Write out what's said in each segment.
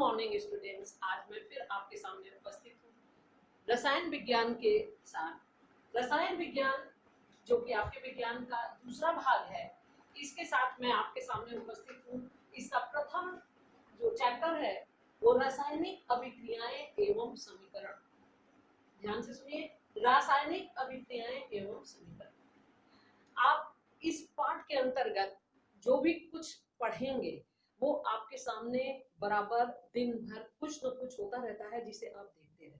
Morning students, आज मैं फिर आपके सामने उपस्थित हूँ रसायन विज्ञान के साथ। रसायन विज्ञान जो कि आपके विज्ञान का दूसरा भाग है, इसके साथ मैं आपके सामने उपस्थित हूँ। इसका प्रथम जो चैप्टर है वो रासायनिक अभिक्रियाएं एवं समीकरण। ध्यान से सुनिए, रासायनिक अभिक्रियाएं एवं समीकरण। आप इस पाठ के अंतर्गत जो भी कुछ पढ़ेंगे वो आपके सामने बराबर दिन भर कुछ न कुछ होता रहता है, जिसे आप देखते रहते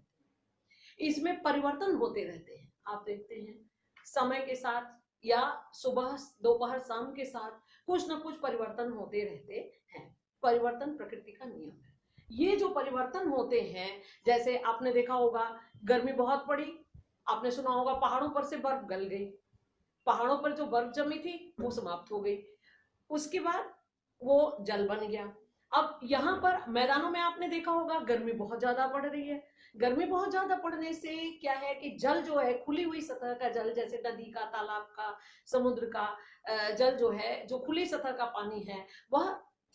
हैं। इसमें परिवर्तन होते रहते हैं, आप देखते हैं समय के साथ या सुबह दोपहर शाम के साथ कुछ न कुछ परिवर्तन होते रहते हैं। परिवर्तन प्रकृति का नियम है। ये जो परिवर्तन होते हैं, जैसे आपने देखा होगा गर्मी बहुत पड़ी, आपने सुना होगा पहाड़ों पर से बर्फ गल गई, पहाड़ों पर जो बर्फ जमी थी वो समाप्त हो गई, उसके बाद वो जल बन गया। अब यहाँ पर मैदानों में आपने देखा होगा गर्मी बहुत ज्यादा बढ़ रही है। गर्मी बहुत ज्यादा पड़ने से क्या है कि जल जो है, खुली हुई सतह का जल, जैसे नदी का, तालाब का, समुद्र का जल जो है, जो खुली सतह का पानी है, वह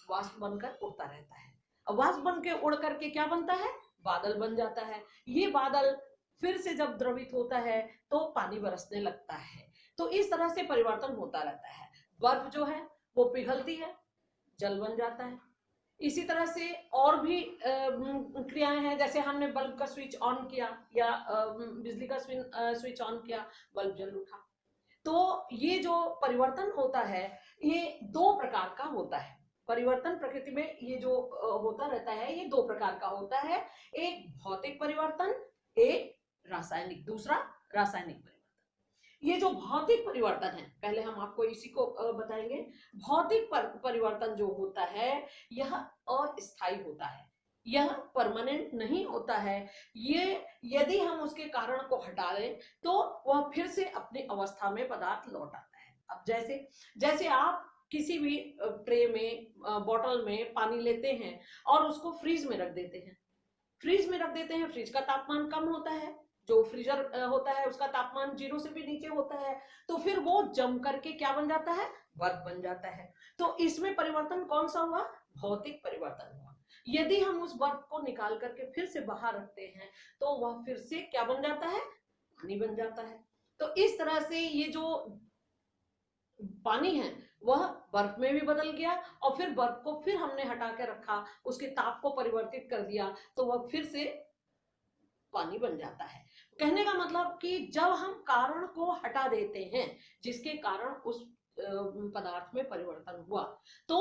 वाष्प बनकर उड़ता रहता है। वाष्प बन के उड़ करके क्या बनता है? बादल बन जाता है। ये बादल फिर से जब द्रवित होता है तो पानी बरसने लगता है। तो इस तरह से परिवर्तन होता रहता है। बर्फ जो है वो पिघलती है, जल बन जाता है। इसी तरह से और भी क्रियाएं हैं, जैसे हमने बल्ब का स्विच ऑन किया या बिजली का स्विच ऑन किया, बल्ब जल उठा। तो ये जो परिवर्तन होता है ये दो प्रकार का होता है। परिवर्तन प्रकृति में ये जो होता रहता है ये दो प्रकार का होता है, एक भौतिक परिवर्तन, एक रासायनिक, दूसरा रासायनिक परिवर्तन। ये जो भौतिक परिवर्तन है, पहले हम आपको इसी को बताएंगे। भौतिक परिवर्तन जो होता है यह अस्थायी होता है, यह परमानेंट नहीं होता है। ये यदि हम उसके कारण को हटा दें तो वह फिर से अपनी अवस्था में पदार्थ लौट आता है। अब जैसे आप किसी भी ट्रे में, बॉटल में पानी लेते हैं और उसको फ्रीज में रख देते हैं। फ्रिज का तापमान कम होता है, जो फ्रीजर होता है उसका तापमान 0 से भी नीचे होता है, तो फिर वो जम करके क्या बन जाता है? बर्फ बन जाता है। तो इसमें परिवर्तन कौन सा हुआ? भौतिक परिवर्तन हुआ। यदि हम उस बर्फ को निकाल करके फिर से बाहर रखते हैं तो वह फिर से क्या बन जाता है? पानी बन जाता है। तो इस तरह से ये जो पानी है वह बर्फ में भी बदल गया, और फिर बर्फ को फिर हमने हटा के रखा, उसके ताप को परिवर्तित कर दिया, तो वह फिर से पानी बन जाता है। कहने का मतलब कि जब हम कारण को हटा देते हैं जिसके कारण उस पदार्थ में परिवर्तन हुआ, तो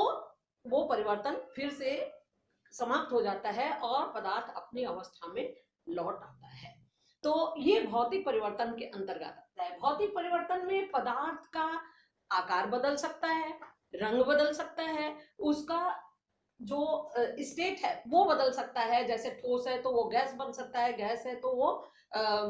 वो परिवर्तन फिर से समाप्त हो जाता है और पदार्थ अपनी अवस्था में लौट आता है। तो ये भौतिक परिवर्तन के अंतर्गत आता है। भौतिक परिवर्तन में पदार्थ का आकार बदल सकता है, रंग बदल सकता है, उसका जो स्टेट है वो बदल सकता है। जैसे ठोस है तो वो गैस बन सकता है, गैस है तो वो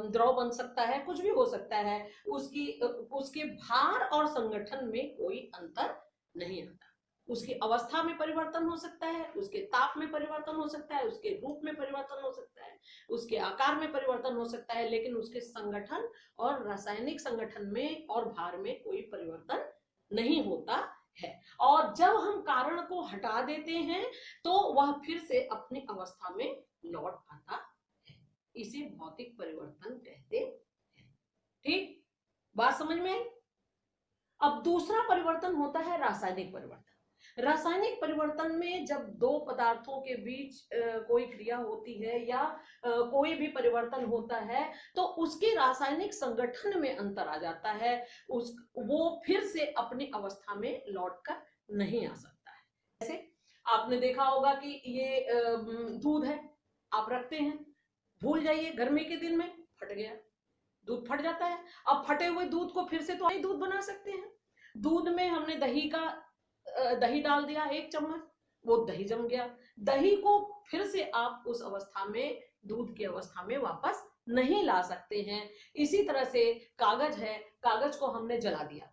द्रव बन सकता है, कुछ भी हो सकता है। उसके भार और संगठन में कोई अंतर नहीं आता। उसकी अवस्था में परिवर्तन हो सकता है, उसके ताप में परिवर्तन हो सकता है, उसके रूप में परिवर्तन हो सकता है, उसके आकार में परिवर्तन हो सकता है, लेकिन उसके संगठन और रासायनिक संगठन में और भार में कोई परिवर्तन नहीं होता है। और जब हम कारण को हटा देते हैं तो वह फिर से अपनी अवस्था में लौट आता है। इसे भौतिक परिवर्तन कहते हैं। ठीक, बात समझ में आई? अब दूसरा परिवर्तन होता है रासायनिक परिवर्तन। रासायनिक परिवर्तन में जब दो पदार्थों के बीच कोई क्रिया होती है या कोई भी परिवर्तन होता है तो उसके रासायनिक संगठन में अंतर आ जाता है। वो फिर से अपनी अवस्था में लौटकर नहीं आ सकता है। जैसे आपने देखा होगा कि ये दूध है, आप रखते हैं, भूल जाइए गर्मी के दिन में फट गया, दूध फट जाता है। अब फटे हुए दूध को फिर से तो नहीं दूध बना सकते हैं। दूध में हमने दही डाल दिया 1 चम्मच, वो दही जम गया। दही को फिर से आप उस अवस्था में, दूध की अवस्था में वापस नहीं ला सकते हैं। इसी तरह से कागज है, कागज को हमने जला दिया,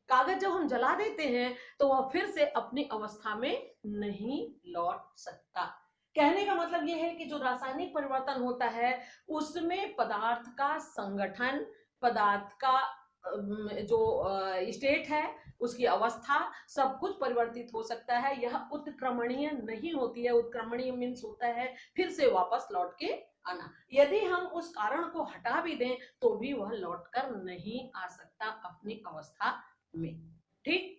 कागज जब हम जला देते हैं तो वह फिर से अपनी अवस्था में नहीं लौट सकता। कहने का मतलब यह है कि जो रासायनिक परिवर्तन होता है उसमें पदार्थ का संगठन, पदार्थ का जो स्टेट है, उसकी अवस्था, सब कुछ परिवर्तित हो सकता है। यह उत्क्रमणीय नहीं होती है। उत्क्रमणीय मीन्स होता है फिर से वापस लौट के आना। यदि हम उस कारण को हटा भी दें तो भी वह लौट कर नहीं आ सकता अपनी अवस्था में। ठीक,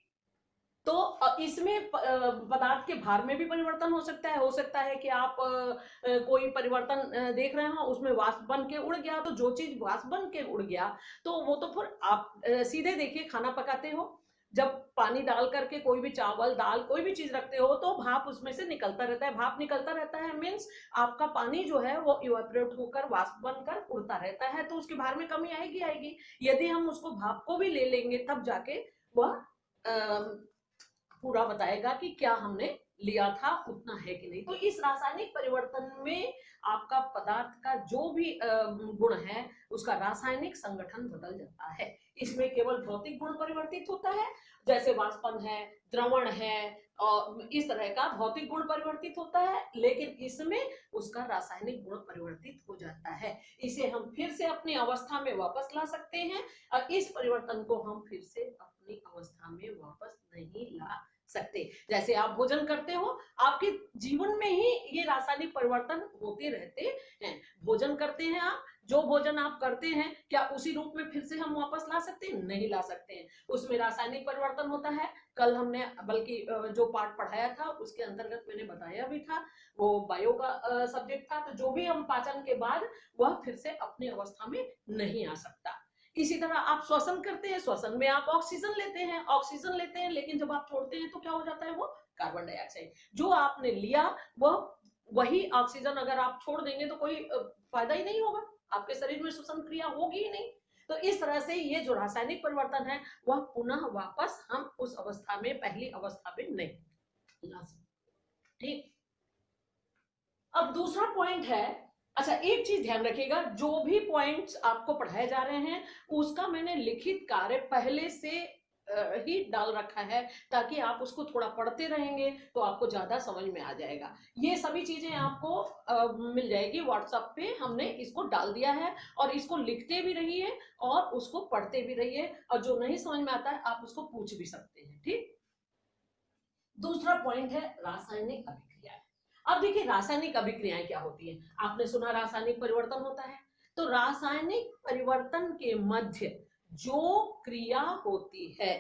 तो इसमें पदार्थ के भार में भी परिवर्तन हो सकता है। हो सकता है कि आप कोई परिवर्तन देख रहे हो, उसमें वाष्प बन के उड़ गया, तो जो चीज वाष्प बन के उड़ गया तो वो तो फिर आप सीधे देखिए, खाना पकाते हो, जब पानी डाल करके कोई भी चावल दाल कोई भी चीज रखते हो तो भाप उसमें से निकलता रहता है। भाप निकलता रहता है मीन्स आपका पानी जो है वो इवेपोरेट होकर वाष्प बनकर उड़ता रहता है, तो उसके भार में कमी आएगी आएगी। यदि हम उसको भाप को भी ले लेंगे तब जाके वह पूरा बताएगा कि क्या हमने लिया था उतना है कि नहीं। तो इस रासायनिक परिवर्तन में आपका पदार्थ का जो भी गुण है उसका रासायनिक संगठन बदल जाता है। इसमें केवल भौतिक गुण परिवर्तित होता है, जैसे वाष्पन है, द्रवण है, और इस तरह का भौतिक गुण परिवर्तित होता है, लेकिन इसमें उसका रासायनिक गुण परिवर्तित हो जाता है। इसे हम फिर से अपनी अवस्था में वापस ला सकते हैं और इस परिवर्तन को हम फिर से अपनी अवस्था में वापस नहीं ला सकते। जैसे आप भोजन करते हो, आपके जीवन में ही ये रासायनिक परिवर्तन होते रहते हैं। भोजन करते हैं आप, जो भोजन आप करते हैं क्या उसी रूप में फिर से हम वापस ला सकते हैं? नहीं ला सकते हैं, उसमें रासायनिक परिवर्तन होता है। कल हमने बल्कि जो पाठ पढ़ाया था उसके अंतर्गत मैंने बताया भी था, वो बायो का सब्जेक्ट था। तो जो भी हम पाचन के बाद वह फिर से अपनी अवस्था में नहीं आ सकता। इसी तरह आप श्वसन करते हैं, श्वसन में आप ऑक्सीजन लेते हैं, लेकिन जब आप छोड़ते हैं तो क्या हो जाता है? वो कार्बन डाइऑक्साइड। जो आपने लिया वह वही ऑक्सीजन अगर आप छोड़ देंगे तो कोई फायदा ही नहीं होगा, आपके शरीर में श्वसन क्रिया होगी ही नहीं। तो इस तरह से ये जो रासायनिक परिवर्तन है वह पुनः वापस हम उस अवस्था में, पहली अवस्था में नहीं ला सकते। ठीक, अब दूसरा पॉइंट है, अच्छा एक चीज ध्यान रखिएगा, जो भी पॉइंट्स आपको पढ़ाए जा रहे हैं उसका मैंने लिखित कार्य पहले से ही डाल रखा है, ताकि आप उसको थोड़ा पढ़ते रहेंगे तो आपको ज्यादा समझ में आ जाएगा। ये सभी चीजें आपको मिल जाएगी व्हाट्सएप पे, हमने इसको डाल दिया है और इसको लिखते भी रहिए और उसको पढ़ते भी रहिए, और जो नहीं समझ में आता है आप उसको पूछ भी सकते हैं। ठीक, दूसरा पॉइंट है रासायनिक अभिक्रियाएं। अब देखिए रासायनिक अभिक्रियाएं क्या होती है। आपने सुना रासायनिक परिवर्तन होता है, तो रासायनिक परिवर्तन के मध्य जो क्रिया होती है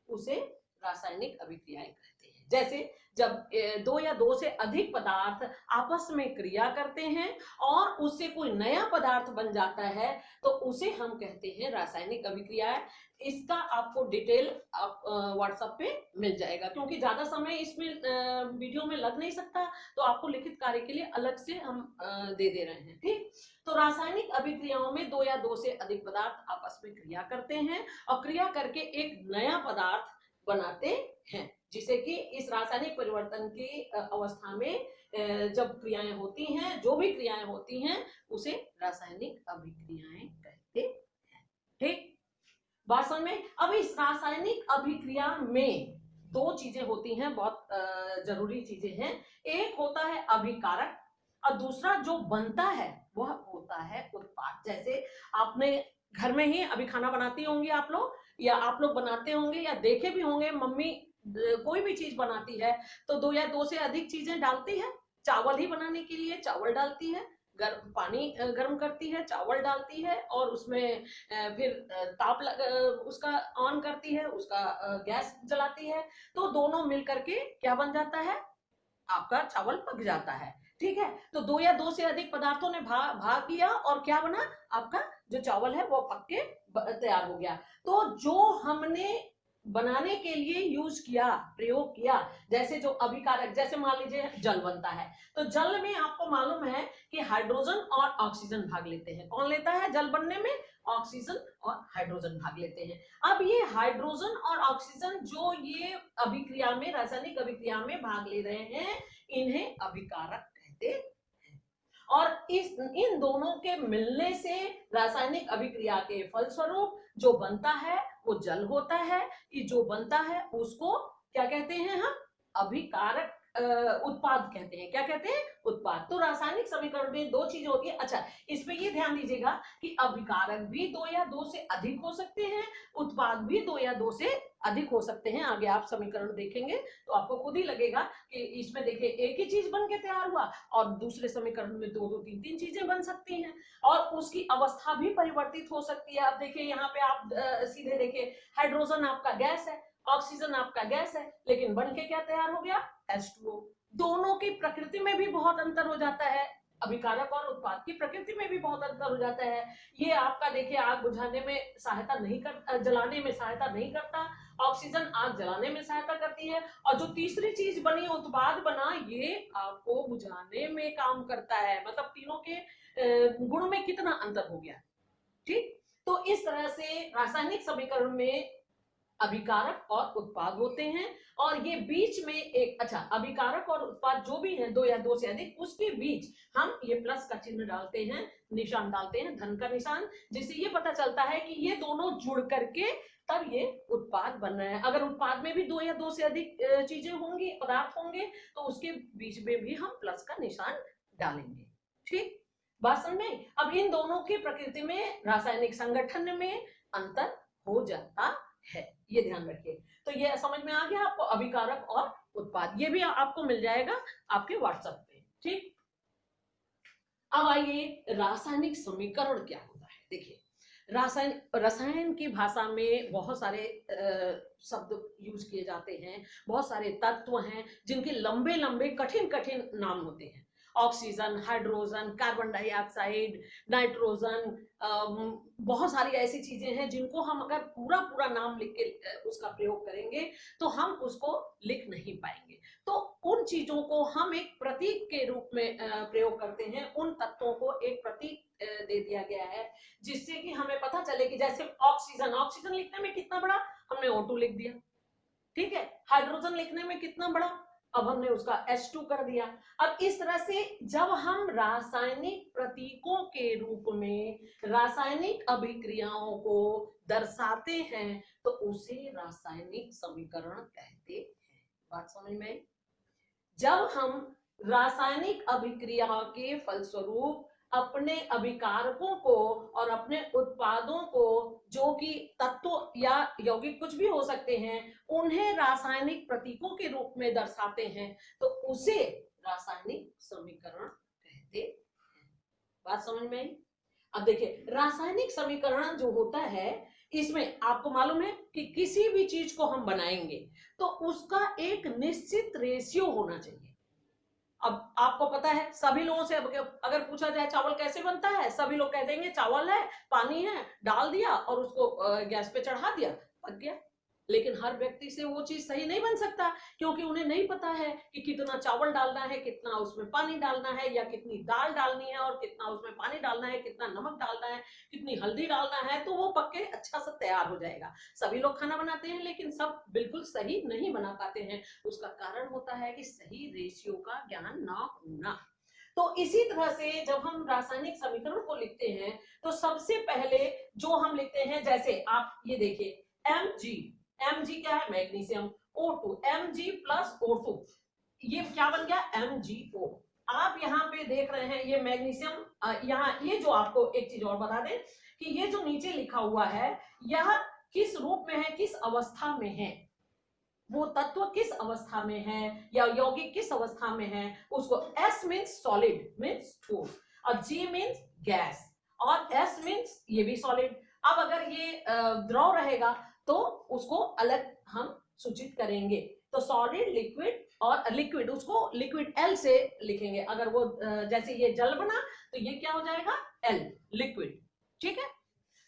उसे रासायनिक अभिक्रियाएं कहते हैं। जैसे जब दो या दो से अधिक पदार्थ आपस में क्रिया करते हैं और उससे कोई नया पदार्थ बन जाता है तो उसे हम कहते हैं रासायनिक अभिक्रियाएं। इसका आपको डिटेल व्हाट्सएप पे मिल जाएगा, क्योंकि ज्यादा समय इसमें वीडियो में लग नहीं सकता, तो आपको लिखित कार्य के लिए अलग से हम दे रहे हैं। ठीक, तो रासायनिक अभिक्रियाओं में दो या दो से अधिक पदार्थ आपस में क्रिया करते हैं और क्रिया करके एक नया पदार्थ बनाते हैं, जिसे कि इस रासायनिक परिवर्तन की अवस्था में जब क्रियाएं होती हैं, जो भी क्रियाएं होती हैं उसे रासायनिक अभिक्रियाएं कहते हैं। ठीक, बात समझ में? अब इस रासायनिक अभिक्रिया में दो चीजें होती हैं, बहुत जरूरी चीजें हैं। एक होता है अभिकारक और दूसरा जो बनता है वह होता है उत्पाद। जैसे आपने घर में ही अभी खाना बनाती होंगी आप लोग, या आप लोग बनाते होंगे या देखे भी होंगे, मम्मी कोई भी चीज बनाती है तो दो या दो से अधिक चीजें डालती है। चावल ही बनाने के लिए चावल डालती है, पानी गर्म करती है, चावल डालती है और उसमें फिर ताप उसका ऑन करती है, उसका गैस जलाती है, तो दोनों मिल करके क्या बन जाता है? आपका चावल पक जाता है। ठीक है, तो दो या दो से अधिक पदार्थों ने भाग लिया और क्या बना? आपका जो चावल है वो पक के तैयार हो गया। तो जो हमने बनाने के लिए यूज किया, प्रयोग किया, जैसे जो अभिकारक, जैसे मान लीजिए जल बनता है, तो जल में आपको मालूम है कि हाइड्रोजन और ऑक्सीजन भाग लेते हैं। कौन लेता है जल बनने में? ऑक्सीजन और हाइड्रोजन भाग लेते हैं। अब ये हाइड्रोजन और ऑक्सीजन जो ये अभिक्रिया में, रासायनिक अभिक्रिया में भाग ले रहे हैं, इन्हें अभिकारक कहते हैं। और इन दोनों के मिलने से रासायनिक अभिक्रिया के फलस्वरूप जो बनता है वो जल होता है। ये जो बनता है उसको क्या कहते हैं हम? अभिकारक उत्पाद कहते हैं। क्या कहते हैं? उत्पाद। तो रासायनिक समीकरण में दो चीजें होती है। अच्छा, इसमें ये ध्यान दीजिएगा कि अभिकारक भी दो या दो से अधिक हो सकते हैं, उत्पाद भी दो या दो से अधिक हो सकते हैं। आगे आप समीकरण देखेंगे तो आपको खुद ही लगेगा कि इसमें देखिए एक ही चीज बन के तैयार हुआ और दूसरे समीकरण में दो दो तीन तीन चीजें बन सकती हैं और उसकी अवस्था भी परिवर्तित हो सकती है। अब देखिए यहाँ पे आप सीधे देखिए, हाइड्रोजन आपका गैस है, ऑक्सीजन आपका गैस है, लेकिन बन के क्या तैयार हो गया? H2O। दोनों की प्रकृति में भी बहुत अंतर हो जाता है, अभिकारक और उत्पाद की प्रकृति में भी बहुत अंतर हो जाता है। ये आपका देखिए आग बुझाने में सहायता नहीं कर, जलाने में सहायता नहीं करता, ऑक्सीजन आग जलाने में सहायता करती है, और जो तीसरी चीज बनी उत्पाद बना, ये आग को बुझाने में काम करता है। मतलब तीनों के गुण में कितना अंतर हो गया। ठीक, तो इस तरह से रासायनिक समीकरण में अभिकारक और उत्पाद होते हैं और ये बीच में एक, अच्छा, अभिकारक और उत्पाद जो भी हैं दो या दो से अधिक, उसके बीच हम ये प्लस का चिन्ह डालते हैं, निशान डालते हैं, धन का निशान, जिससे ये पता चलता है कि ये दोनों जुड़ करके तब ये उत्पाद बन रहे हैं। अगर उत्पाद में भी दो या दो से अधिक चीजें होंगी, पदार्थ होंगे, तो उसके बीच में भी हम प्लस का निशान डालेंगे। ठीक, बात समझ में? अब इन दोनों की प्रकृति में, रासायनिक संगठन में अंतर हो जाता है, ये ध्यान रखिए। तो ये समझ में आ गया आपको, अभिकारक और उत्पाद। ये भी आपको मिल जाएगा आपके व्हाट्सएप पे। ठीक, अब आइए रासायनिक समीकरण क्या होता है। देखिए, रसायन की भाषा में बहुत सारे शब्द यूज किए जाते हैं, बहुत सारे तत्व हैं जिनके लंबे लंबे कठिन कठिन नाम होते हैं। Oxygen, hydrogen, carbon dioxide, nitrogen, बहुत सारी ऐसी चीजें हैं जिनको हम अगर पूरा पूरा नाम लिख के उसका प्रयोग करेंगे तो हम उसको लिख नहीं पाएंगे। तो उन चीजों को हम एक प्रतीक के रूप में प्रयोग करते हैं। उन तत्वों को एक प्रतीक दे दिया गया है जिससे कि हमें पता चले कि जैसे ऑक्सीजन, ऑक्सीजन लिखने में कितना बड़ा, हमने O2 लिख दिया। ठीक है, हाइड्रोजन लिखने में कितना बड़ा, अब हमने उसका H2 कर दिया। अब इस तरह से जब हम रासायनिक प्रतीकों के रूप में रासायनिक अभिक्रियाओं को दर्शाते हैं तो उसे रासायनिक समीकरण कहते हैं। बात समझ में? जब हम रासायनिक अभिक्रिया के फलस्वरूप अपने अभिकारकों को और अपने उत्पादों को, जो कि तत्व या यौगिक कुछ भी हो सकते हैं, उन्हें रासायनिक प्रतीकों के रूप में दर्शाते हैं तो उसे रासायनिक समीकरण कहते हैं। बात समझ में आई? अब देखिए, रासायनिक समीकरण जो होता है, इसमें आपको मालूम है कि किसी भी चीज को हम बनाएंगे तो उसका एक निश्चित रेशियो होना चाहिए। अब आपको पता है, सभी लोगों से अगर पूछा जाए चावल कैसे बनता है, सभी लोग कह देंगे चावल है, पानी है, डाल दिया और उसको गैस पे चढ़ा दिया, पक गया। लेकिन हर व्यक्ति से वो चीज सही नहीं बन सकता, क्योंकि उन्हें नहीं पता है कि कितना चावल डालना है, कितना उसमें पानी डालना है, या कितनी दाल डालनी है और कितना उसमें पानी डालना है, कितना नमक डालना है, कितनी हल्दी डालना है, तो वो पक के अच्छा सा तैयार हो जाएगा। सभी लोग खाना बनाते हैं लेकिन सब बिल्कुल सही नहीं बना पाते हैं। उसका कारण होता है कि सही रेशियो का ज्ञान ना होना। तो इसी तरह से जब हम रासायनिक समीकरण को लिखते हैं तो सबसे पहले जो हम लिखते हैं, जैसे आप ये देखिए, Mg क्या है? Magnesium. O2, Mg plus O2, ये क्या बन गया? MgO। आप यहाँ पे देख रहे हैं ये मैग्नीशियम, यहाँ ये जो आपको एक चीज और बता दें कि ये जो नीचे लिखा हुआ है यह किस रूप में है, किस अवस्था में है, वो तत्व किस अवस्था में है या यौगिक किस अवस्था में है, उसको S मीन्स सॉलिड, मीन्स ठोस, और G मीन्स गैस, और S मीन्स ये भी सॉलिड। अब अगर ये द्रव रहेगा तो उसको अलग हम सूचित करेंगे, तो सॉलिड, लिक्विड, और लिक्विड उसको लिक्विड L से लिखेंगे। अगर वो जैसे ये जल बना तो ये क्या हो जाएगा? L, liquid. ठीक है,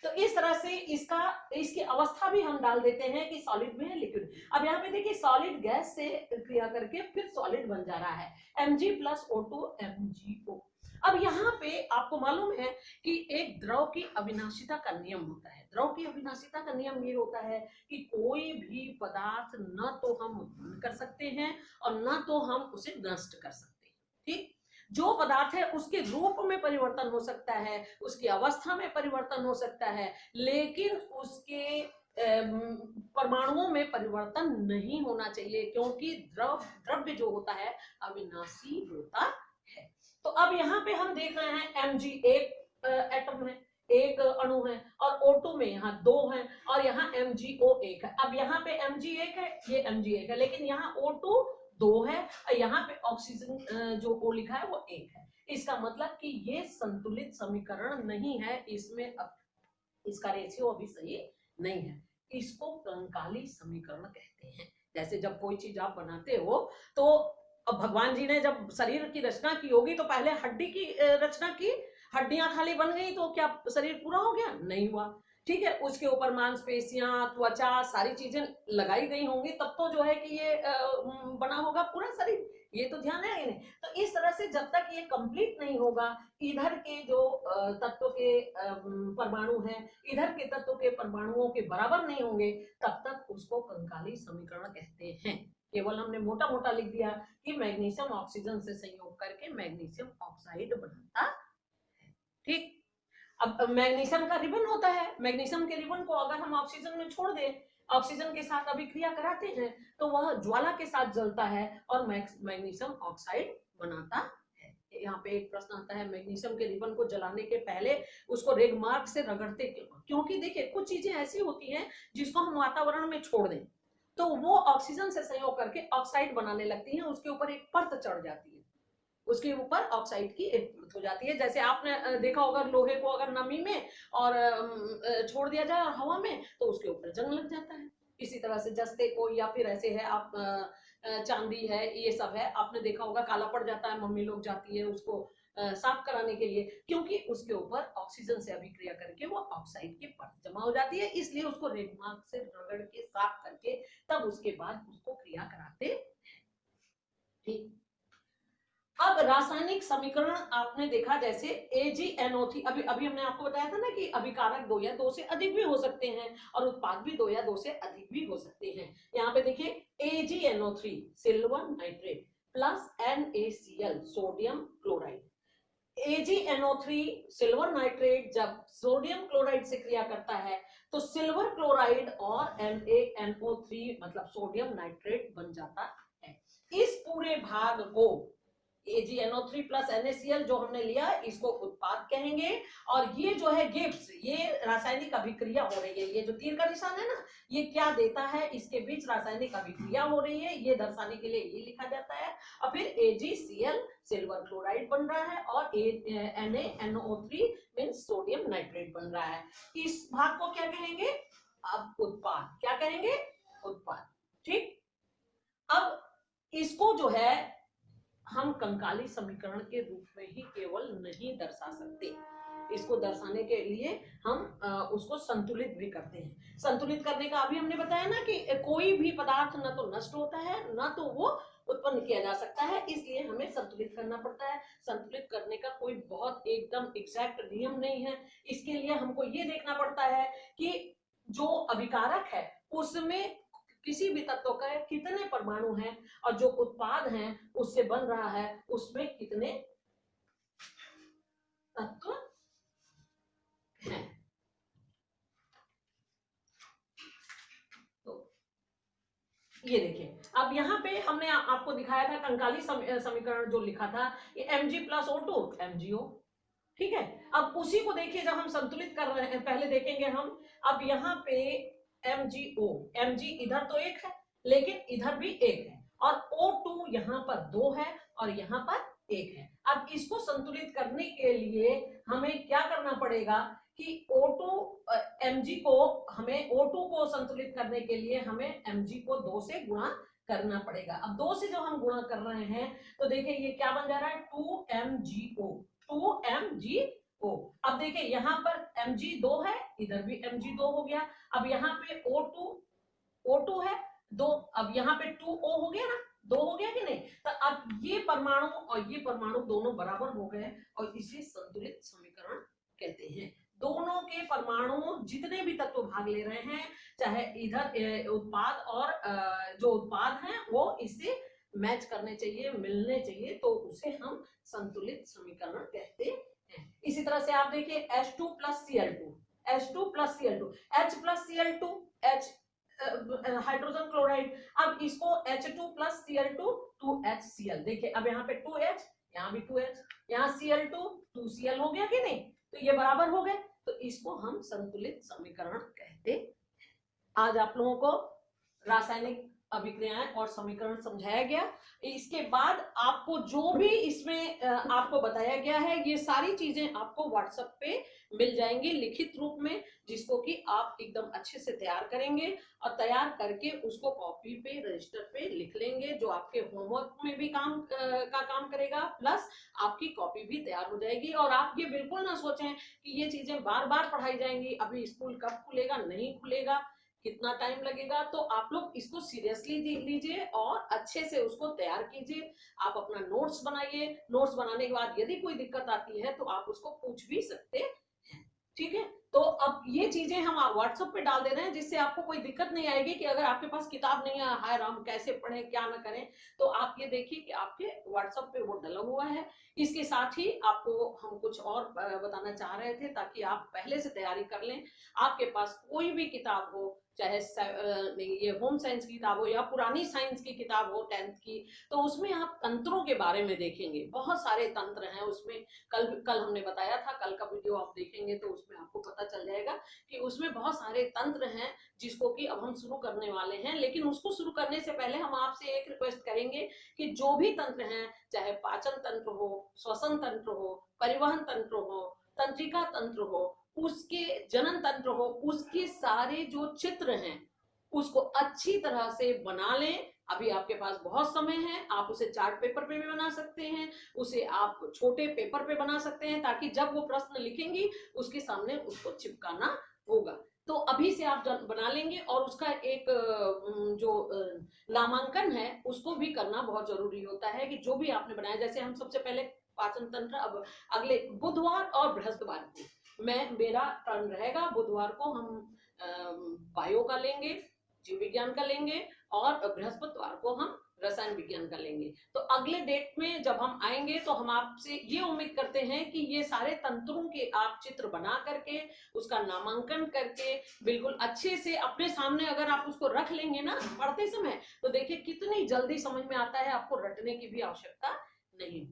तो इस तरह से इसकी अवस्था भी हम डाल देते हैं कि सॉलिड में है, लिक्विड। अब यहाँ पे देखिए, सॉलिड गैस से क्रिया करके फिर सॉलिड बन जा रहा है, Mg प्लस O2 MgO। अब यहाँ पे आपको मालूम है कि एक द्रव की अविनाशिता का नियम होता है। द्रव की अविनाशिता का नियम ये होता है कि कोई भी पदार्थ न तो हम उत्पन्न कर सकते हैं और न तो हम उसे नष्ट कर सकते हैं। ठीक, जो पदार्थ है उसके रूप में परिवर्तन हो सकता है, उसकी अवस्था में परिवर्तन हो सकता है, लेकिन उसके परमाणुओं में परिवर्तन नहीं होना चाहिए, क्योंकि द्रव्य जो होता है अविनाशी होता है। तो अब यहाँ पे हम देख रहे हैं Mg एक एटम है, एक अणु है, और O2 में यहाँ 2 है, और यहाँ MgO एक है। अब यहाँ पे Mg एक है, ये Mg एक है, लेकिन यहाँ O2 2 है, और यहाँ पे ऑक्सीजन जो O लिखा है वो एक है। इसका मतलब कि ये संतुलित समीकरण नहीं है, इसमें अब इसका रेशियो अभी सही नहीं है। इसको कंकाली समीकरण कहते हैं। जैसे जब कोई चीज आप बनाते हो तो अब भगवान जी ने जब शरीर की रचना की होगी तो पहले हड्डी की रचना की, हड्डियां खाली बन गई तो क्या शरीर पूरा हो गया? नहीं हुआ। ठीक है, उसके ऊपर मांसपेशियां, त्वचा, सारी चीजें लगाई गई होंगी, तब तो जो है कि ये बना होगा पूरा शरीर। ये तो ध्यान है इन्हें। तो इस तरह से जब तक ये कंप्लीट नहीं होगा, इधर के जो तत्व के परमाणु हैं इधर के तत्व के परमाणुओं के बराबर नहीं होंगे, तब तक उसको कंकाली समीकरण कहते हैं। केवल हमने मोटा मोटा लिख दिया कि मैग्नीशियम ऑक्सीजन से संयोग करके मैग्नीशियम ऑक्साइड बनता है। ठीक। अब मैग्नीशियम का रिबन होता है, मैग्नीशियम के रिबन को अगर हम ऑक्सीजन में छोड़ दें, ऑक्सीजन के साथ अभिक्रिया कराते हैं, तो वह ज्वाला के साथ जलता है और मैग्नीशियम ऑक्साइड बनाता है। यहाँ पे एक प्रश्न आता है, मैग्नीशियम के रिबन को जलाने के पहले उसको रेगमार्क से रगड़ते क्यों? क्योंकि देखिए कुछ चीजें ऐसी होती हैं जिसको हम वातावरण में छोड़ दें तो वो ऑक्सीजन से संयोग करके ऑक्साइड बनाने लगती हैं, उसके ऊपर एक परत चढ़ जाती है, उसके ऊपर ऑक्साइड की एक परत हो जाती है। जैसे आपने देखा होगा लोहे को अगर नमी में और छोड़ दिया जाए और हवा में तो उसके ऊपर जंग लग जाता है। इसी तरह से जस्ते को या फिर ऐसे है आप चांदी है, ये सब है, आपने देखा होगा काला पड़ जाता है, मम्मी लोग जाती है उसको साफ कराने के लिए, क्योंकि उसके ऊपर ऑक्सीजन से अभिक्रिया करके वो ऑक्साइड की परत जमा हो जाती है, इसलिए उसको रेगमार्क से रगड़ के साफ करके तब उसके बाद उसको क्रिया कराते हैं। ठीक। अब रासायनिक समीकरण आपने देखा जैसे AgNO3, अभी अभी हमने आपको बताया था ना कि अभिकारक 2 या 2 से अधिक भी हो सकते हैं और उत्पाद भी 2 या 2 से अधिक भी हो सकते हैं। यहाँ पे देखिए AgNO3 silver nitrate plus NaCl sodium chloride. AgNO3 silver nitrate जब सोडियम क्लोराइड से क्रिया करता है तो सिल्वर क्लोराइड और NaNO3 मतलब सोडियम नाइट्रेट बन जाता है। इस पूरे भाग को AgNO3 प्लस NaCl जो हमने लिया इसको उत्पाद कहेंगे, और ये जो है गिब्स, ये रासायनिक अभिक्रिया हो रही है, ये जो तीर का निशान है ना, ये क्या देता है, इसके बीच रासायनिक अभिक्रिया हो रही है, ये दर्शाने के लिए ये लिखा जाता है। और फिर AgCl सिल्वर क्लोराइड बन रहा है और NaNO3 मींस सोडियम नाइट्रेट बन रहा है। इस भाग को क्या कहेंगे? अब उत्पाद। क्या कहेंगे? उत्पाद। ठीक। अब इसको जो है हम कंकाली समीकरण के रूप में ही केवल नहीं दर्शा सकते, इसको दर्शाने के लिए हम उसको संतुलित भी करते हैं। संतुलित करने का अभी हमने बताया ना कि कोई भी पदार्थ ना तो नष्ट होता है ना तो वो उत्पन्न किया जा सकता है, इसलिए हमें संतुलित करना पड़ता है। संतुलित करने का कोई बहुत एकदम एग्जैक्ट नियम नहीं है, इसके लिए हमको ये देखना पड़ता है कि जो अभिकारक है उसमें किसी भी तत्व का कितने परमाणु हैं और जो उत्पाद हैं उससे बन रहा है उसमें कितने तत्व हैं। तो ये देखिए, अब यहाँ पे हमने आपको दिखाया था कंकाली समीकरण जो लिखा था, ये Mg प्लस O2 MgO। ठीक है, अब उसी को देखिए जब हम संतुलित कर रहे हैं, पहले देखेंगे हम। अब यहाँ पे MgO, Mg इधर तो एक है लेकिन इधर भी एक है, और O2 यहाँ पर 2 है और यहाँ पर 1 है। अब इसको संतुलित करने के लिए हमें क्या करना पड़ेगा कि O2 Mg को, हमें O2 को संतुलित करने के लिए हमें Mg को 2 से गुणा करना पड़ेगा। अब 2 से जब हम गुणा कर रहे हैं तो देखिए ये क्या बन जा रहा है, 2MgO, 2MgO। अब देखिए यहाँ पर Mg 2 है, इधर भी Mg 2 हो गया। अब यहाँ पे O2 है 2, अब यहाँ पे 2O हो गया ना, 2 हो गया कि नहीं? तो अब ये परमाणु और ये परमाणु दोनों बराबर हो गए और इसे संतुलित समीकरण कहते हैं। दोनों के परमाणु जितने भी तत्व भाग ले रहे हैं, चाहे इधर उत्पाद और जो उत्पाद हैं वो इससे मैच करने चाहिए, मिलने चाहिए, तो उसे हम संतुलित समीकरण कहते हैं। इसी तरह से आप देखिए H2 plus Cl2, H2 plus Cl2, H plus Cl2, H hydrogen chloride. अब इसको H2 प्लस Cl2 2HCl, देखिए अब यहाँ पे 2H, यहाँ भी 2H, यहाँ Cl2 2Cl हो गया कि नहीं, तो ये बराबर हो गए, तो इसको हम संतुलित समीकरण कहते हैं। आज आप लोगों को रासायनिक अभिक्रियाएं और समीकरण समझाया गया। इसके बाद आपको जो भी इसमें आपको बताया गया है, ये सारी चीजें आपको व्हाट्सएप पे मिल जाएंगी लिखित रूप में, जिसको कि आप एकदम अच्छे से तैयार करेंगे और तैयार करके उसको कॉपी पे रजिस्टर पे लिख लेंगे, जो आपके होमवर्क में भी काम करेगा, प्लस आपकी कॉपी भी तैयार हो जाएगी। और आप ये बिल्कुल ना सोचें कि ये चीजें बार बार पढ़ाई जाएंगी, अभी स्कूल कब खुलेगा, नहीं खुलेगा, कितना टाइम लगेगा, तो आप लोग इसको सीरियसली लीजिए और अच्छे से उसको तैयार कीजिए। आप अपना नोट्स बनाइए, नोट्स बनाने के बाद यदि कोई दिक्कत आती है तो आप उसको पूछ भी सकते हैं, ठीक है। तो अब ये चीजें हम व्हाट्सएप पे डाल दे रहे हैं, जिससे आपको कोई दिक्कत नहीं आएगी कि अगर आपके पास किताब नहीं है, हाय राम कैसे पढ़ें क्या ना करें, तो आप ये देखिए कि आपके व्हाट्सएप पे वो डला हुआ है। इसके साथ ही आपको हम कुछ और बताना चाह रहे थे, ताकि आप पहले से तैयारी कर लें। आपके पास कोई भी किताब हो, चाहे ये होम साइंस की किताब हो या पुरानी साइंस की किताब हो 10th की, तो उसमें आप तंत्रों के बारे में देखेंगे, बहुत सारे तंत्र हैं उसमें। कल हमने बताया था, कल का वीडियो आप देखेंगे तो उसमें आपको पता चल जाएगा कि उसमें बहुत सारे तंत्र हैं, जिसको कि अब हम शुरू करने वाले हैं। लेकिन उसको शुरू करने से पहले हम आपसे एक रिक्वेस्ट करेंगे कि जो भी तंत्र हैं, चाहे पाचन तंत्र हो, श्वसन तंत्र हो, परिवहन तंत्र हो, तंत्रिका तंत्र हो, उसके जनन तंत्र हो, उसके सारे जो चित्र हैं उसको अच्छी तरह से बना लें। अभी आपके पास बहुत समय है, आप उसे चार्ट पेपर पे भी बना सकते हैं, उसे आप छोटे पेपर पे बना सकते हैं, ताकि जब वो प्रश्न लिखेंगी उसके सामने उसको चिपकाना होगा। तो अभी से आप बना लेंगे, और उसका एक जो नामांकन है उसको भी करना बहुत जरूरी होता है, कि जो भी आपने बनाया, जैसे हम सबसे पहले पाचन तंत्र, अब अगले बुधवार और बृहस्पतिवार को मेरा टर्न रहेगा। बुधवार को हम बायो का लेंगे, जीव विज्ञान का लेंगे, और बृहस्पतिवार को हम रसायन विज्ञान का लेंगे। तो अगले डेट में जब हम आएंगे तो हम आपसे ये उम्मीद करते हैं कि ये सारे तंत्रों के आप चित्र बना करके, उसका नामांकन करके, बिल्कुल अच्छे से अपने सामने अगर आप उसको रख लेंगे ना पढ़ते समय, तो देखिए कितनी जल्दी समझ में आता है, आपको रटने की भी आवश्यकता नहीं।